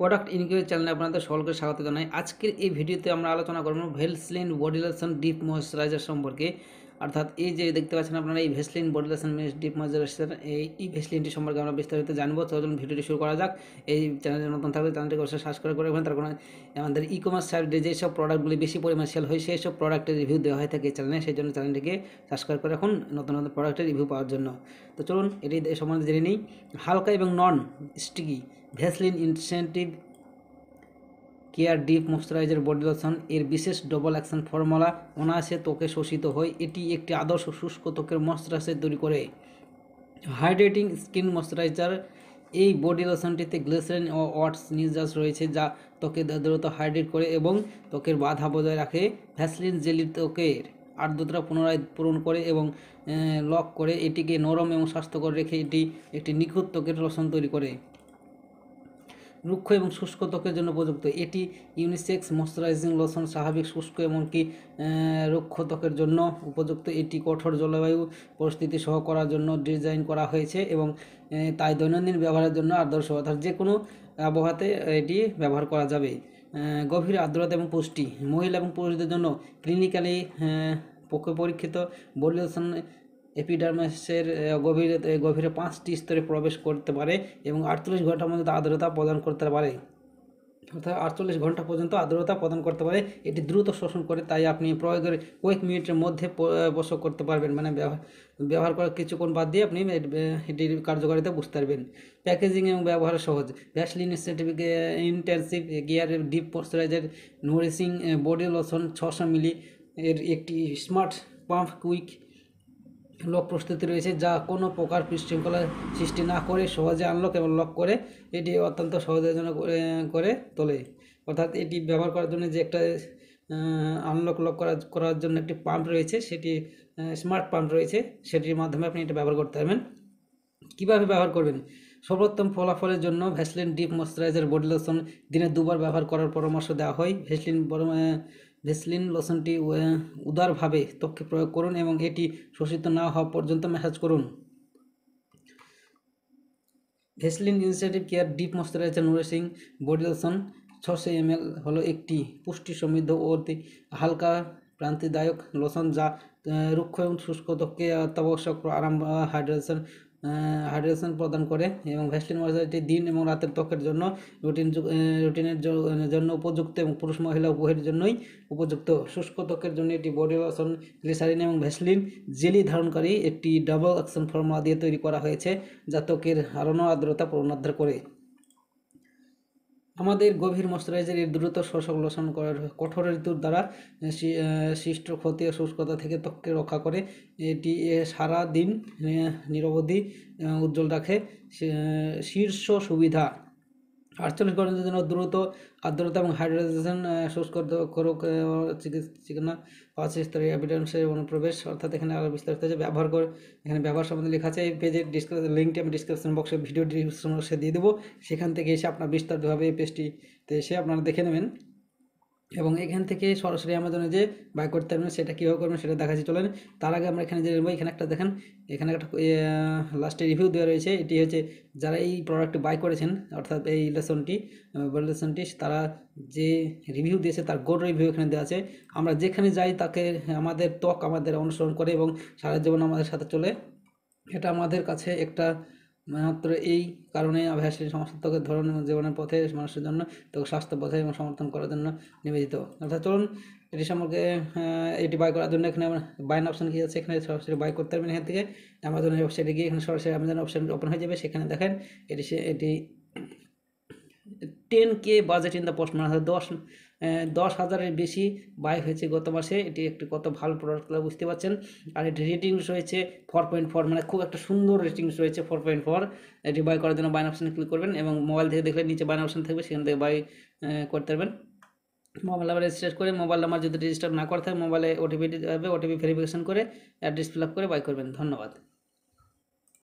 Product ইনকিউরি চ্যানেলে আপনাদের সকলকে স্বাগত জানাই। আজকের এই ভিডিওতে আমরা আলোচনা করব Vaseline body lotion deep moisturiser সম্পর্কে। অর্থাৎ এই যে দেখতে পাচ্ছেন আপনারা এই Vaseline body lotion deep moisturiser এই ভেসলিনটি সম্পর্কে আমরা বিস্তারিত জানবো। তো চলুন ভিডিওটি শুরু করা যাক। এই চ্যানেলের নতুন থাকলে চ্যানেলটিকে অবশ্যই সাবস্ক্রাইব করে রাখবেন। তার কারণ আমাদের ই কমার্স সাইটে যেসব প্রোডাক্টগুলি বেশি পরিমাণে সেল হয় সেই সব প্রোডাক্টের রিভিউ দেওয়া হয়ে থাকে এই চ্যানেলে, সেই জন্য চ্যানেলটিকে সাবস্ক্রাইব করে রাখুন নতুন নতুন প্রোডাক্টের রিভিউ পাওয়ার জন্য। তো চলুন এটি সম্বন্ধে জেনে নিই। হালকা এবং non sticky Vaseline incentive care deep moisturiser body lotion এর বিশেষ ডবল অ্যাকশন ফর্মুলা অনায়াসে ত্বকে শোষিত হয়। এটি একটি আদর্শ শুষ্ক ত্বকের ময়েশ্চারাইজার তৈরি করে। হাইড্রেটিং স্কিন ময়েশ্চারাইজার এই বডি লোশনটিতে গ্লিসারিন ও ওয়াটার নির্যাস রয়েছে, যা ত্বকে দ্রুত হাইড্রেট করে এবং ত্বকের বাধা বজায় রাখে। ভ্যাসলিন জেলি ত্বকের আর্দ্রতা পুনরায় পূরণ করে এবং লক করে এটিকে নরম এবং স্বাস্থ্যকর রেখে এটি একটি নিখুঁত ত্বকের লোশন তৈরি করে। রুক্ষ এবং শুষ্ক ত্বকের জন্য উপযুক্ত। এটি ইউনিসেক্স ময়েশ্চারাইজিং লোশন, স্বাভাবিক শুষ্ক এমনকি রুক্ষ ত্বকের জন্য উপযুক্ত। এটি কঠোর জলবায়ু পরিস্থিতি সহ করার জন্য ডিজাইন করা হয়েছে এবং তাই দৈনন্দিন ব্যবহারের জন্য আদর্শ, অর্থাৎ যে কোনো আবহাওয়াতে এটি ব্যবহার করা যাবে। গভীর আর্দ্রতা এবং পুষ্টি মহিলা এবং পুরুষদের জন্য ক্লিনিক্যালি পরীক্ষিত বডি লোশন এপিডার্মিসের গভীরে 5টি স্তরে প্রবেশ করতে পারে এবং 48 ঘন্টার মধ্যে আর্দ্রতা প্রদান করতে পারে, অর্থাৎ 48 ঘন্টা পর্যন্ত আর্দ্রতা প্রদান করতে পারে। এটি দ্রুত শোষণ করে, তাই আপনি প্রয়োগের কয়েক মিনিটের মধ্যে প্রসব করতে পারবেন। মানে ব্যবহার করার কিছুক্ষণ বাদ দিয়ে আপনি এটির কার্যকারিতা বুঝতে পারবেন। প্যাকেজিং এবং ব্যবহার সহজ। ভ্যাসলিন ইন্টেন্সিভ গিয়ারের deep moisturiser nourishing body lotion 600 মিলি এর একটি স্মার্ট পাম্প কুইক লক প্রস্তুতি রয়েছে, যা কোনো প্রকার বিশৃঙ্খলা সৃষ্টি না করে সহজে আনলক এবং লক করে এটি অত্যন্ত সহজজনক করে তোলে। অর্থাৎ এটি ব্যবহার করার জন্য যে একটা আনলক লক করার জন্য একটি পাম্প রয়েছে, সেটি স্মার্ট পাম্প রয়েছে, সেটির মাধ্যমে আপনি এটা ব্যবহার করতে পারবেন। কীভাবে ব্যবহার করবেন? সর্বোত্তম ফলাফলের জন্য Vaseline deep moisturiser body lotion দিনে 2 বার ব্যবহার করার পরামর্শ দেওয়া হয়। ভ্যাসলিন লোশনটি উদারভাবে ত্বকে প্রয়োগ করুন এবং এটি শোষিত না হওয়া পর্যন্ত ম্যাসাজ করুন। Vaseline incentive care deep moisturiser nourishing body lotion 600 ml হলো একটি পুষ্টি সমৃদ্ধ ও অতি হালকা প্রান্তিদায়ক লোশন, যা রুক্ষ এবং শুষ্ক ত্বককে অত্যাবশ্যক আরাম হাইড্রেশন প্রদান করে। এবং ভ্যাসলিন ময়েশ্চারাইজারটি দিন এবং রাতের ত্বকের জন্য রুটিনের জন্য উপযুক্ত এবং পুরুষ মহিলা উভয়ের জন্যই উপযুক্ত। শুষ্ক ত্বকের জন্য এটি বডি লোশন গ্লিসারিন এবং ভ্যাসলিন জেলি ধারণকারী একটি ডাবল অ্যাকশন ফর্মুলা দিয়ে তৈরি করা হয়েছে, যা ত্বকের হারানো আর্দ্রতা পুনরুদ্ধার করে। আমাদের গভীর ময়েশ্চারাইজার এর দ্রুত শোষক লোশন করার কঠোর ঋতুর দ্বারা সৃষ্ট ক্ষতি ও শুষ্কতা থেকে ত্বককে রক্ষা করে। এটি সারা দিন নিরবধি উজ্জ্বল রাখে। শীর্ষ সুবিধা 48 ঘন্টার জন্য দ্রুত আর্দ্রতা এবং হাইড্রেশন শুষ্ক চিকিৎসা 5 স্তরের এপিডার্মিসের অনুপ্রবেশ। অর্থাৎ এখানে আরও বিস্তারিত হচ্ছে ব্যবহার করে, এখানে ব্যবহার সম্বন্ধে লেখা আছে। এই পেজের লিঙ্কটি আমি ডিসক্রিপশন বক্সে ভিডিও ডিসক্রিপশন বক্সে দিয়ে দেবো, সেখান থেকে এসে আপনার বিস্তারিতভাবে এই পেজটিতে এসে আপনারা দেখে নেবেন এবং এখান থেকে সরাসরি অ্যামাজনে যে বাই করতে পারবেন। সেটা কীভাবে করবেন সেটা দেখাচ্ছি, চলেন। তার আগে আমরা এখানে যে নেব, এখানে একটা দেখেন, এখানে একটা লাস্টে রিভিউ দেওয়া রয়েছে। এটি হচ্ছে যারা এই প্রোডাক্টটি বাই করেছেন, অর্থাৎ এই লোশনটি তারা যে রিভিউ দিয়েছে তার গোড রিভিউ এখানে দেওয়া আছে। আমরা যেখানে যাই তাকে আমাদের ত্বক আমাদের অনুসরণ করে এবং সারা জীবন আমাদের সাথে চলে। এটা আমাদের কাছে একটা মাত্র এই কারণে ভ্যাসলিন সমস্ত ত্বকের ধরন জীবনের পথে মানুষের জন্য ত্বক স্বাস্থ্য পথে এবং সমর্থন করার জন্য নিবেদিত। অর্থাৎ চলুন এটি সম্পর্কে এটি বাই করার জন্য এখানে বাইন অপশান কী আছে, এখানে সরাসরি বাই করতে পারবেন। এখান থেকে অ্যামাজনের ওয়েবসাইটে গিয়ে এখানে সরাসরি অ্যামাজন অপশান ওপেন হয়ে যাবে। সেখানে দেখেন এটি 10K budget in the post, মানে 10,000-এর বেশি বাই হয়েছে গত মাসে। এটি একটি কত ভালো প্রোডাক্ট বুঝতে পারছেন। আর এটি রেটিংস রয়েছে 4.4, মানে খুব একটা সুন্দর রেটিংস রয়েছে 4.4। এটি বাই করার জন্য বাইন অপশানে ক্লিক করবেন এবং মোবাইল থেকে দেখলে নিচে বাইন অপশান থাকবে, সেখান থেকে বাই করতে পারবেন। মোবাইল নাম্বার রেজিস্টার করে, মোবাইল নাম্বার যদি রেজিস্টার না করা থাকে মোবাইলে ওটিপি দিতে হবে, ওটিপি ভেরিফিকেশন করে অ্যাড্রেস ফিল আপ করে বাই করবেন। ধন্যবাদ।